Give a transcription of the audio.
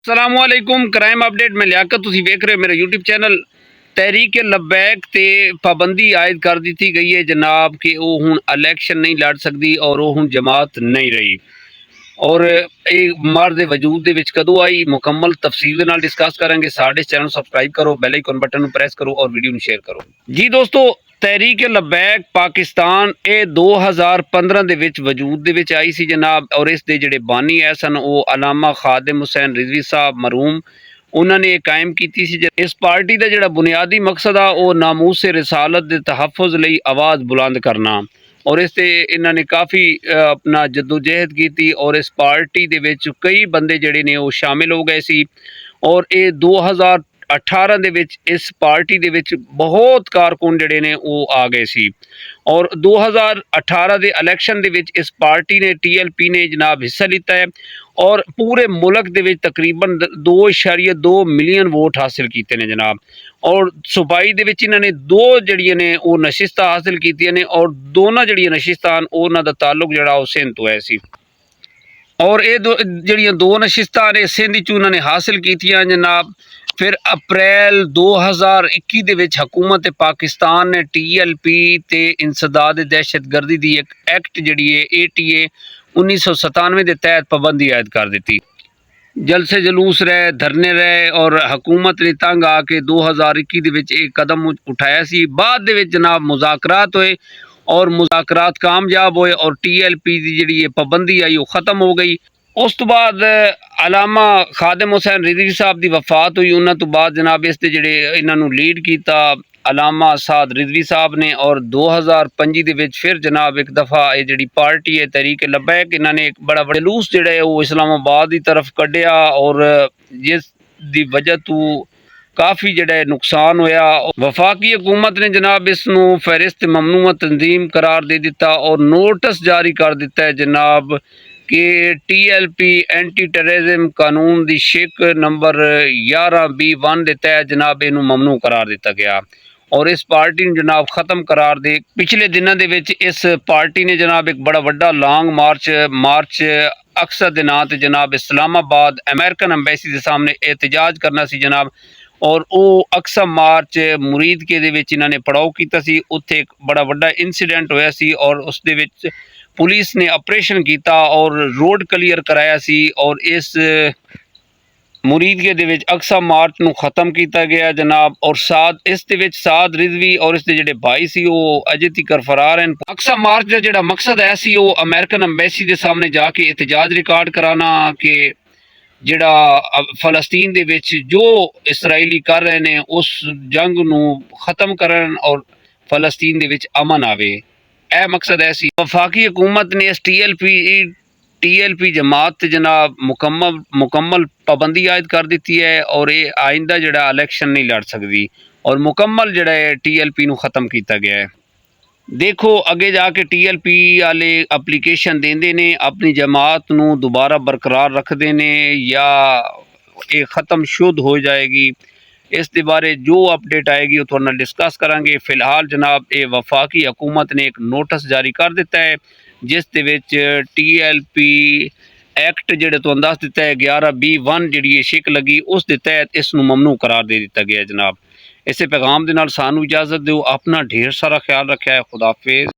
असलामुअलैकुम crime update में लियाकत तुसीं वेख रहे हो मेरा यूट्यूब चैनल। तहरीक लब्बैक ते पाबंदी आयद कर दी गई है जनाब कि वो हुण इलैक्शन नहीं लड़ सकती और वो हुण जमात नहीं रही। और मार दे वजूद दे विच कदों आई मुकम्मल तफसील दे नाल डिस्कस करेंगे। साडे चैनल सबसक्राइब करो, बेल आइकन बटन प्रेस करो और वीडियो शेयर करो। जी दोस्तों, तहरीक लब्बैक पाकिस्तान ये 2015 ਦੇ ਵਿੱਚ ਵਜੂਦ ਦੇ ਵਿੱਚ ਆਈ ਸੀ ਜਨਾਬ। और इस ਦੇ ਜਿਹੜੇ ਬਾਨੀ ਹੈ ਸਨ ਉਹ ਅਲਾਮਾ ਖਾਦਮ ਹੁਸੈਨ ਰਿਜ਼ਵੀ ਸਾਹਿਬ ਮਰਹੂਮ ਉਹਨਾਂ ਨੇ ਕਾਇਮ ਕੀਤੀ ਸੀ। ਇਸ ਪਾਰਟੀ ਦਾ ਜਿਹੜਾ ਬੁਨਿਆਦੀ ਮਕਸਦ ਆ ਉਹ ਨਾਮੂਸ ਰਿਸਾਲਤ ਦੇ ਤਹਫੁਜ਼ ਲਈ ਆਵਾਜ਼ ਬੁਲੰਦ ਕਰਨਾ। और इस ते इन्हों ने काफ़ी अपना जद्दोजहद की और इस पार्टी दे विच कई बंदे जिहड़े ने वो शामिल हो गए सी। और ये 2018 दे विच इस पार्टी दे विच बहुत कारकुन जिहड़े ने वो आ गए सी। और 2018 के इलैक्शन दे विच इस पार्टी ने TLP ने जनाब हिस्सा लिता है और पूरे मुल्क दे विच तकरीबन 2.2 मिलियन वोट हासिल किए हैं जनाब। और सूबाई दे विच इन्होंने दो जड़ियां ने वो नशिस्तां हासिल कीतियां ने और दोनों जड़ियां नशिस्तां उन्हां दा ताल्लुक जड़ा वो सिंध तो है सी। और ये जड़ियां दो नशिस्तां ने सिंध चों उन्होंने हासिल कीतियां जनाब। फिर अप्रैल 2021 दे विच हुकूमत पाकिस्तान ने TLP ते इंसदाद दहशतगर्दी दी एक एक्ट जड़ी है ATA 1997 के तहत पाबंदी आयद कर दी। जलसे जलूस रहे, धरने रहे और हुकूमत ने तंग आके 2021 दे विच एक कदम उठाया सी। बाद दे विच जनाब मुज़ाकरात होए और मुज़ाकरात कामयाब होए और TLP की जी पाबंदी आई वो ख़त्म हो गई। उस तो बाद अलामा खादम हुसैन रिजवी साहब की वफात हुई। उन्होंने तो बाद जनाब इस जिहड़े इन्हों लीड किया अलामा साद रिजवी साहब ने। और 2025 दे विच फिर जनाब एक दफ़ा ये जी पार्टी है तहरीक लब्बैक इन्होंने एक बड़ा जलूस जिहड़ा है वो इस्लामाबाद की तरफ कढ़िया और जिस दी वजह तो काफ़ी जिहड़ा नुकसान होया। वफाकी हुकूमत ने जनाब इसनूं फहरिस्त ममनूआ तंजीम करार दे दिता और नोटिस जारी कर दिता है जनाब कि TLP एंटी टेररिज्म कानून की शिक नंबर 11B1 के तहत जनाब इनू ममनू करार दिता गया। और इस पार्टी ने जनाब ख़त्म करार दे पिछले दिनों के विच इस पार्टी ने जनाब एक बड़ा वड्डा लॉन्ग मार्च अक्सर के नाम से जनाब इस्लामाबाद अमेरिकन अंबैसी के सामने एहतजाज करना सी जनाब। और वो अक्सर मार्च मुरीद के इन्होंने पड़ाव किया। उत्थे एक बड़ा वड्डा इंसीडेंट होया सी और उस दे विच पुलिस ने ऑपरेशन किया और रोड क्लीयर कराया सी। और इस मुरीद के दे विच अक्सा मार्च नूं खत्म किया गया जनाब। और इस दे विच साद रिजवी और इसके जिहड़े भाई सी वो अजे तक फरार हैं। अक्सा मार्च का जिहड़ा मकसद है सी वो अमेरिकन अंबैसी के सामने जाके एहतजाज रिकॉर्ड कराना कि जिहड़ा फलस्तीन दे विच जो इसराइली कर रहे हैं उस जंग नूं खत्म करन और फलस्तीन दे विच अमन आवे। यह मकसद है सी। वफाकी हुकूमत ने इस TLP जमात जनाब मुकम्मल पाबंदी आयद कर दी है और ये आइंदा जड़ा इलैक्शन नहीं लड़ सकती और मुकम्मल जड़ा है TLP नूं ख़त्म किया गया है। देखो अगे जाके TLP वाले एप्लीकेशन देंदे ने अपनी जमात नूं दोबारा बरकरार रखते ने या ये ख़त्म शुद्ध हो जाएगी। इस दे बारे जो अपडेट आएगी वो थोड़ा डिस्कस करांगे। फिलहाल जनाब ये वफाकी हुकूमत ने एक नोटिस जारी कर दिता है जिस दे विच TLP एक्ट जिहड़े तो दस दिता है 11B1 जी शिक लगी उस दे तहत इस नूं ममनू करार दे दिता गया जनाब। इसे पैगाम दे नाल सानू इजाज़त दो। अपना ढेर सारा ख्याल रखा है। खुदा हाफिज़।